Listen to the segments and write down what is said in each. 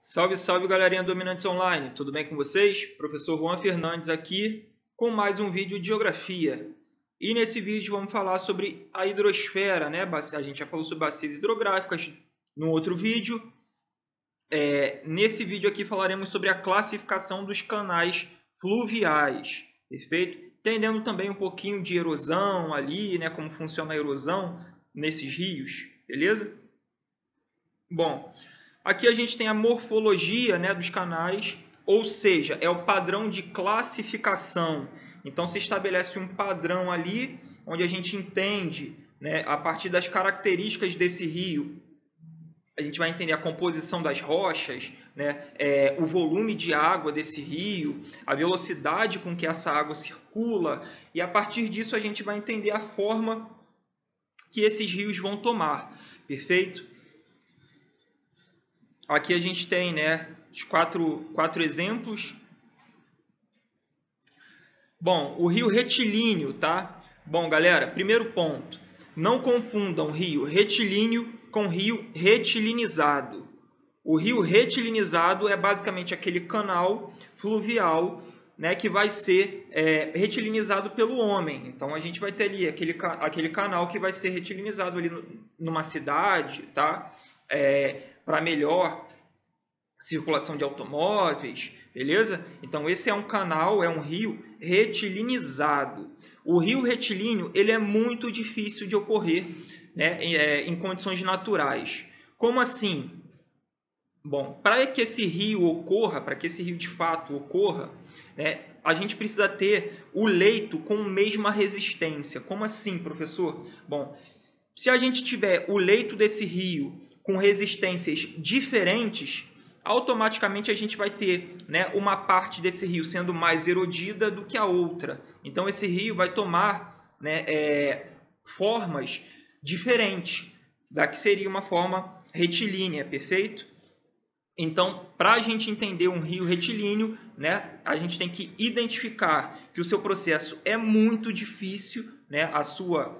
Salve, salve galerinha Dominantes Online, tudo bem com vocês? Professor Juan Fernandes aqui com mais um vídeo de geografia. E nesse vídeo vamos falar sobre a hidrosfera, né? A gente já falou sobre bacias hidrográficas no outro vídeo. Nesse vídeo aqui falaremos sobre a classificação dos canais fluviais, perfeito? Entendendo também um pouquinho de erosão ali, né? Como funciona a erosão nesses rios, beleza? Bom, aqui a gente tem a morfologia, né, dos canais, ou seja, é o padrão de classificação. Então, se estabelece um padrão ali, onde a gente entende, né, a partir das características desse rio, a gente vai entender a composição das rochas, né, o volume de água desse rio, a velocidade com que essa água circula, e a partir disso a gente vai entender a forma que esses rios vão tomar, perfeito? Aqui a gente tem, né, os quatro exemplos. Bom, o rio retilíneo, tá? Bom, galera, primeiro ponto. Não confundam rio retilíneo com rio retilinizado. O rio retilinizado é basicamente aquele canal fluvial, né, que vai ser retilinizado pelo homem. Então, a gente vai ter ali aquele canal que vai ser retilinizado ali numa cidade, tá? Para melhor circulação de automóveis, beleza? Então, esse é um canal, é um rio retilinizado. O rio retilíneo, ele é muito difícil de ocorrer, né, em condições naturais. Como assim? Bom, para que esse rio ocorra, para que esse rio de fato ocorra, né, a gente precisa ter o leito com a mesma resistência. Como assim, professor? Bom, se a gente tiver o leito desse rio com resistências diferentes, automaticamente a gente vai ter, né, uma parte desse rio sendo mais erodida do que a outra. Então, esse rio vai tomar, né, formas diferentes da que seria uma forma retilínea, perfeito? Então, para a gente entender um rio retilíneo, né, a gente tem que identificar que o seu processo é muito difícil, né, a sua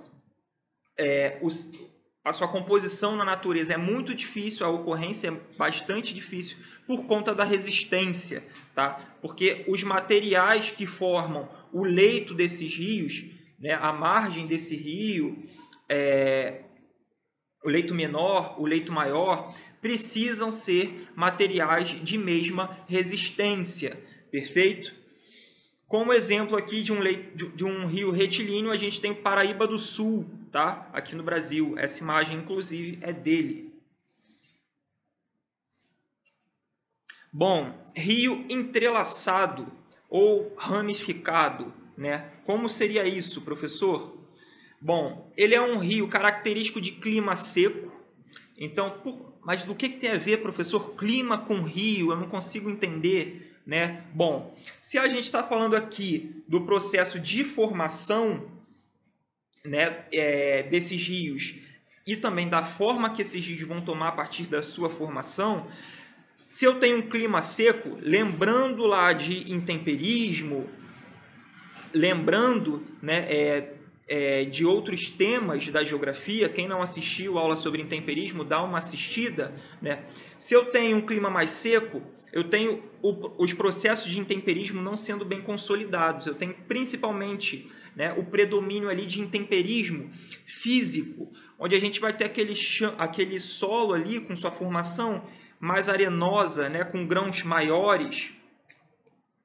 composição na natureza é muito difícil, a ocorrência é bastante difícil por conta da resistência, tá? Porque os materiais que formam o leito desses rios, né, a margem desse rio, o leito menor, o leito maior, precisam ser materiais de mesma resistência, perfeito? Como exemplo aqui de um rio retilíneo, a gente tem o Paraíba do Sul, tá? Aqui no Brasil. Essa imagem, inclusive, é dele. Bom, rio entrelaçado ou ramificado, né? Como seria isso, professor? Bom, ele é um rio característico de clima seco. Então, mas do que tem a ver, professor, clima com rio? Eu não consigo entender, né? Bom, se a gente está falando aqui do processo de formação, né, desses rios e também da forma que esses rios vão tomar a partir da sua formação, se eu tenho um clima seco, lembrando lá de intemperismo, lembrando, né, de outros temas da geografia, quem não assistiu a aula sobre intemperismo, dá uma assistida, né? Se eu tenho um clima mais seco, eu tenho os processos de intemperismo não sendo bem consolidados. Eu tenho principalmente, né, o predomínio ali de intemperismo físico, onde a gente vai ter aquele solo ali com sua formação mais arenosa, né, com grãos maiores,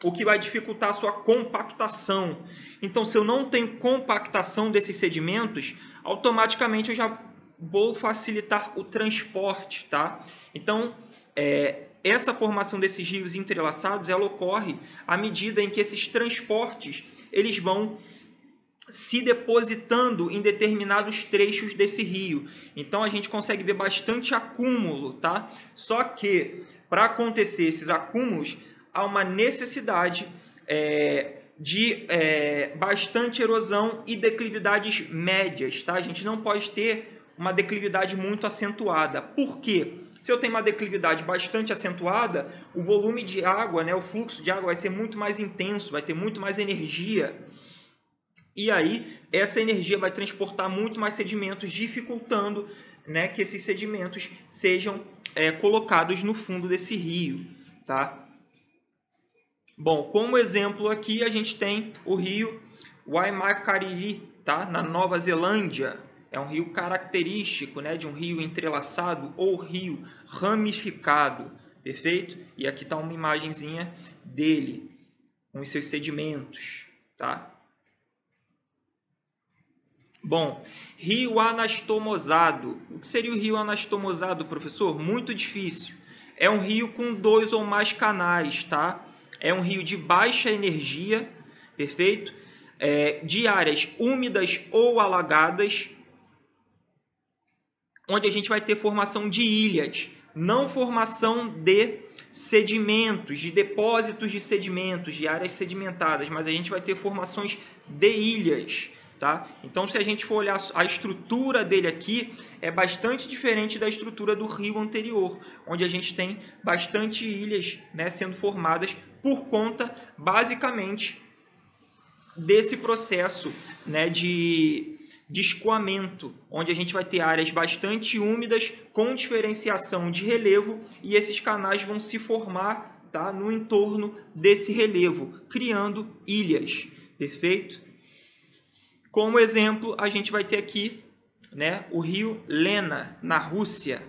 o que vai dificultar a sua compactação. Então, se eu não tenho compactação desses sedimentos, automaticamente eu já vou facilitar o transporte, tá? Então, essa formação desses rios entrelaçados, ela ocorre à medida em que esses transportes eles vão se depositando em determinados trechos desse rio. Então, a gente consegue ver bastante acúmulo, tá? Só que, para acontecer esses acúmulos, há uma necessidade de bastante erosão e declividades médias, tá? A gente não pode ter uma declividade muito acentuada. Por quê? Se eu tenho uma declividade bastante acentuada, o volume de água, né, o fluxo de água vai ser muito mais intenso, vai ter muito mais energia. E aí, essa energia vai transportar muito mais sedimentos, dificultando, né, que esses sedimentos sejam colocados no fundo desse rio, tá? Bom, como exemplo aqui a gente tem o rio Waimakariri, tá? Na Nova Zelândia. É um rio característico, né, de um rio entrelaçado ou rio ramificado, perfeito? E aqui está uma imagenzinha dele, com os seus sedimentos, tá? Bom, rio anastomosado. O que seria o rio anastomosado, professor? Muito difícil. É um rio com 2 ou mais canais, tá? É um rio de baixa energia, perfeito? De áreas úmidas ou alagadas, onde a gente vai ter formação de ilhas, não formação de sedimentos, de depósitos de sedimentos, de áreas sedimentadas, mas a gente vai ter formações de ilhas, tá? Então, se a gente for olhar a estrutura dele aqui, é bastante diferente da estrutura do rio anterior, onde a gente tem bastante ilhas, né, sendo formadas por conta, basicamente, desse processo, né, de escoamento, onde a gente vai ter áreas bastante úmidas com diferenciação de relevo e esses canais vão se formar, tá, no entorno desse relevo, criando ilhas, perfeito? Como exemplo, a gente vai ter aqui, né, o rio Lena, na Rússia.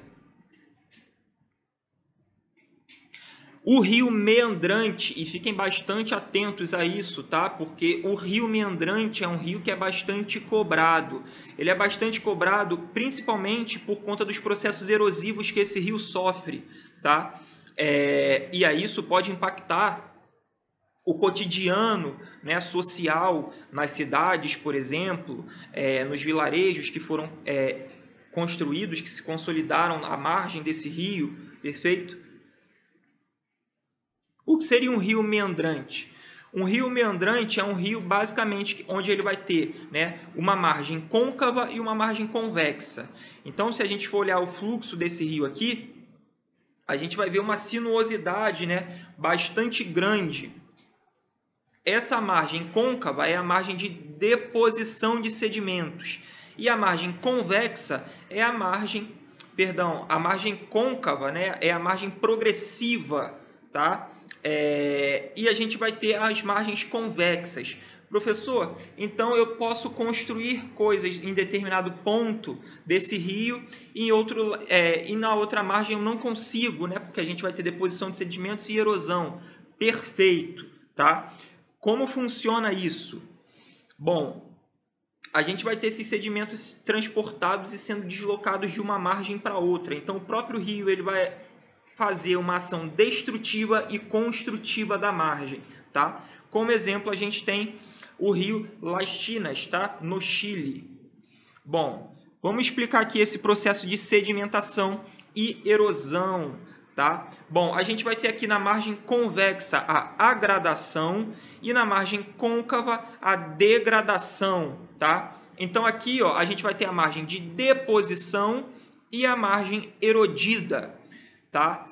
O rio meandrante, e fiquem bastante atentos a isso, tá? Porque o rio meandrante é um rio que é bastante cobrado. Ele é bastante cobrado principalmente por conta dos processos erosivos que esse rio sofre, tá? E aí isso pode impactar o cotidiano, né, social nas cidades, por exemplo, nos vilarejos que foram construídos, que se consolidaram à margem desse rio, perfeito? O que seria um rio meandrante? Um rio meandrante é um rio basicamente onde ele vai ter, né, uma margem côncava e uma margem convexa. Então, se a gente for olhar o fluxo desse rio aqui, a gente vai ver uma sinuosidade, né, bastante grande. Essa margem côncava é a margem de deposição de sedimentos e a margem convexa é a margem, a margem côncava, né, é a margem progressiva, tá? E a gente vai ter as margens convexas. Professor, então eu posso construir coisas em determinado ponto desse rio e na outra margem eu não consigo, né? Porque a gente vai ter deposição de sedimentos e erosão. Perfeito, tá? Como funciona isso? Bom, a gente vai ter esses sedimentos transportados e sendo deslocados de uma margem para outra. Então o próprio rio ele vai fazer uma ação destrutiva e construtiva da margem, tá? Como exemplo, a gente tem o rio Las Chinas, tá? No Chile. Bom, vamos explicar aqui esse processo de sedimentação e erosão, tá? Bom, a gente vai ter aqui na margem convexa a agradação e na margem côncava a degradação, tá? Então aqui, ó, a gente vai ter a margem de deposição e a margem erodida, tá?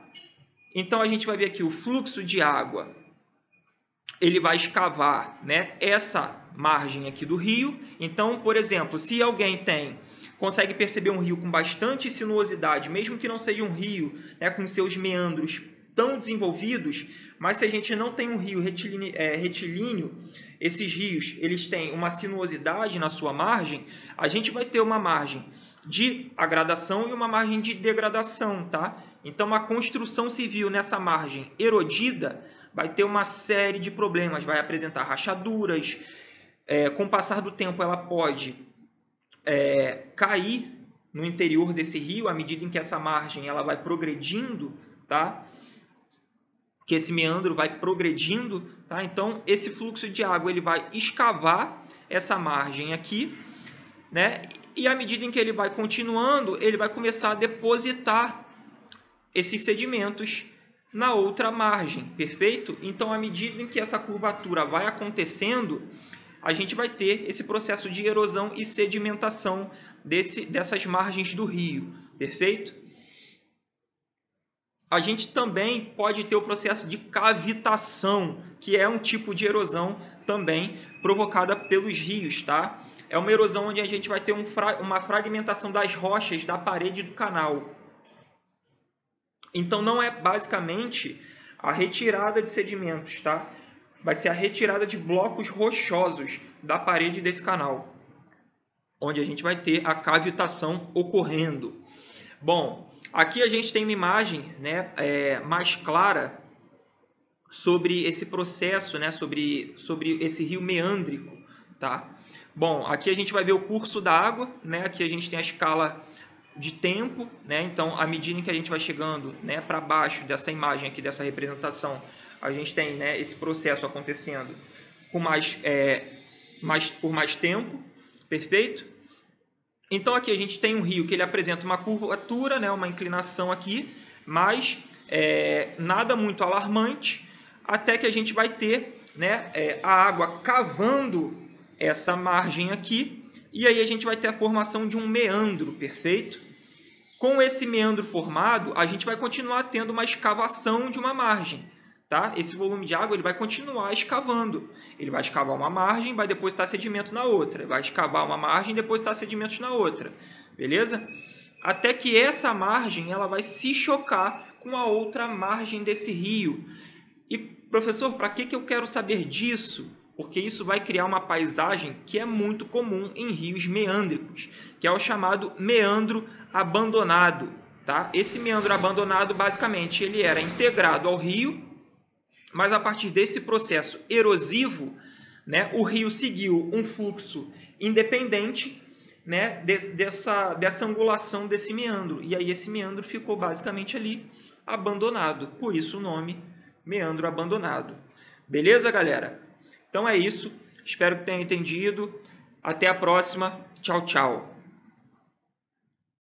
Então a gente vai ver aqui o fluxo de água, ele vai escavar, né, essa margem aqui do rio. Então, por exemplo, se alguém consegue perceber um rio com bastante sinuosidade, mesmo que não seja um rio, né, com seus meandros tão desenvolvidos, mas se a gente não tem um rio retilíneo, esses rios eles têm uma sinuosidade na sua margem, a gente vai ter uma margem de agradação e uma margem de degradação, tá? Então, a construção civil nessa margem erodida vai ter uma série de problemas, vai apresentar rachaduras, com o passar do tempo ela pode cair no interior desse rio, à medida em que essa margem ela vai progredindo, tá? Que esse meandro vai progredindo, tá? Então, esse fluxo de água ele vai escavar essa margem aqui, né? E à medida em que ele vai continuando, ele vai começar a depositar esses sedimentos na outra margem, perfeito? Então, à medida em que essa curvatura vai acontecendo, a gente vai ter esse processo de erosão e sedimentação dessas margens do rio, perfeito? A gente também pode ter o processo de cavitação, que é um tipo de erosão também provocada pelos rios, tá? É uma erosão onde a gente vai ter uma fragmentação das rochas da parede do canal. Então não é basicamente a retirada de sedimentos, tá? Vai ser a retirada de blocos rochosos da parede desse canal, onde a gente vai ter a cavitação ocorrendo. Bom, aqui a gente tem uma imagem, né, mais clara sobre esse processo, né, sobre esse rio meândrico, tá? Bom, aqui a gente vai ver o curso da água, né? Aqui a gente tem a escala de tempo, né? Então, à medida em que a gente vai chegando, né, para baixo dessa imagem aqui, dessa representação, a gente tem, né, esse processo acontecendo com por mais tempo, perfeito? Então, aqui a gente tem um rio que ele apresenta uma curvatura, né, uma inclinação aqui, mas nada muito alarmante, até que a gente vai ter, né, a água cavando essa margem aqui, e aí a gente vai ter a formação de um meandro, perfeito? Com esse meandro formado, a gente vai continuar tendo uma escavação de uma margem, tá? Esse volume de água ele vai continuar escavando. Ele vai escavar uma margem, vai depositar sedimento na outra. Vai escavar uma margem e depositar sedimentos na outra. Beleza? Até que essa margem ela vai se chocar com a outra margem desse rio. E, professor, para que eu quero saber disso? Porque isso vai criar uma paisagem que é muito comum em rios meândricos, que é o chamado meandro abandonado. Tá? Esse meandro abandonado, basicamente, ele era integrado ao rio, mas a partir desse processo erosivo, né, o rio seguiu um fluxo independente, né, dessa angulação desse meandro. E aí esse meandro ficou basicamente ali abandonado. Por isso o nome meandro abandonado. Beleza, galera? Então é isso. Espero que tenham entendido. Até a próxima. Tchau, tchau.